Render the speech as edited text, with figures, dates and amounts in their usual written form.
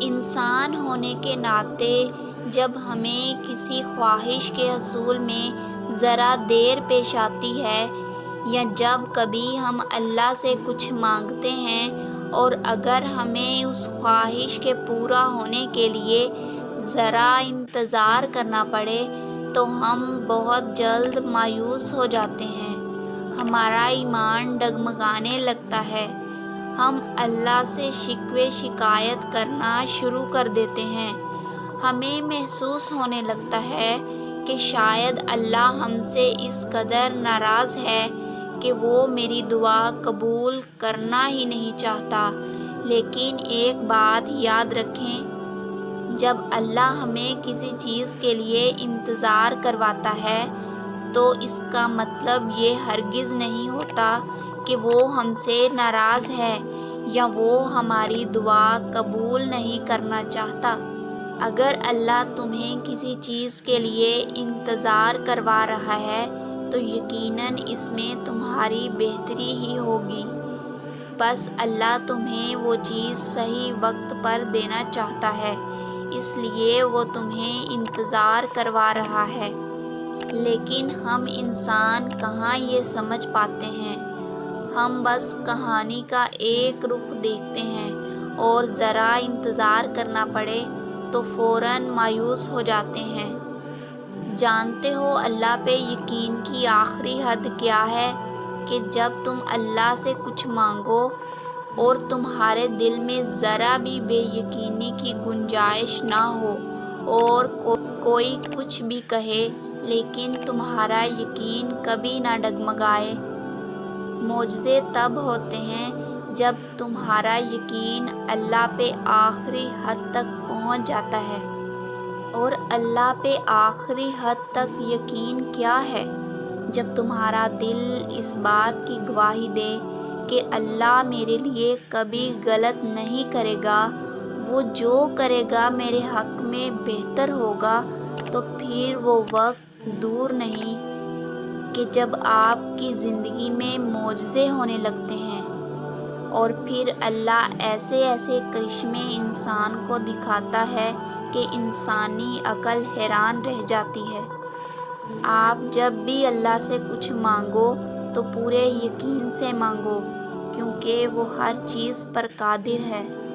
انسان ہونے کے ناطے جب ہمیں کسی خواہش کے حصول میں ذرا دیر پیش آتی ہے یا جب کبھی ہم اللہ سے کچھ مانگتے ہیں اور اگر ہمیں اس خواہش کے پورا ہونے کے لیے ذرا انتظار کرنا پڑے تو ہم بہت جلد مایوس ہو جاتے ہیں، ہمارا ایمان ڈگمگانے لگتا ہے، ہم اللہ سے شکوے شکایت کرنا شروع کر دیتے ہیں، ہمیں محسوس ہونے لگتا ہے کہ شاید اللہ ہم سے اس قدر ناراض ہے کہ وہ میری دعا قبول کرنا ہی نہیں چاہتا۔ لیکن ایک بات یاد رکھیں، جب اللہ ہمیں کسی چیز کے لیے انتظار کرواتا ہے تو اس کا مطلب یہ ہرگز نہیں ہوتا کہ وہ ہم سے ناراض ہے یا وہ ہماری دعا قبول نہیں کرنا چاہتا۔ اگر اللہ تمہیں کسی چیز کے لیے انتظار کروا رہا ہے تو یقیناً اس میں تمہاری بہتری ہی ہوگی، بس اللہ تمہیں وہ چیز صحیح وقت پر دینا چاہتا ہے، اس لیے وہ تمہیں انتظار کروا رہا ہے۔ لیکن ہم انسان کہاں یہ سمجھ پاتے ہیں، ہم بس کہانی کا ایک رخ دیکھتے ہیں اور ذرا انتظار کرنا پڑے تو فوراً مایوس ہو جاتے ہیں۔ جانتے ہو اللہ پہ یقین کی آخری حد کیا ہے؟ کہ جب تم اللہ سے کچھ مانگو اور تمہارے دل میں ذرا بھی بے یقینی کی گنجائش نہ ہو اور کوئی کچھ بھی کہے لیکن تمہارا یقین کبھی نہ ڈگمگائے۔ معجزے تب ہوتے ہیں جب تمہارا یقین اللہ پہ آخری حد تک پہنچ جاتا ہے۔ اور اللہ پہ آخری حد تک یقین کیا ہے؟ جب تمہارا دل اس بات کی گواہی دے کہ اللہ میرے لیے کبھی غلط نہیں کرے گا، وہ جو کرے گا میرے حق میں بہتر ہوگا، تو پھر وہ وقت دور نہیں کہ جب آپ کی زندگی میں معجزے ہونے لگتے ہیں اور پھر اللہ ایسے ایسے کرشمے انسان کو دکھاتا ہے کہ انسانی عقل حیران رہ جاتی ہے۔ آپ جب بھی اللہ سے کچھ مانگو تو پورے یقین سے مانگو، کیونکہ وہ ہر چیز پر قادر ہے۔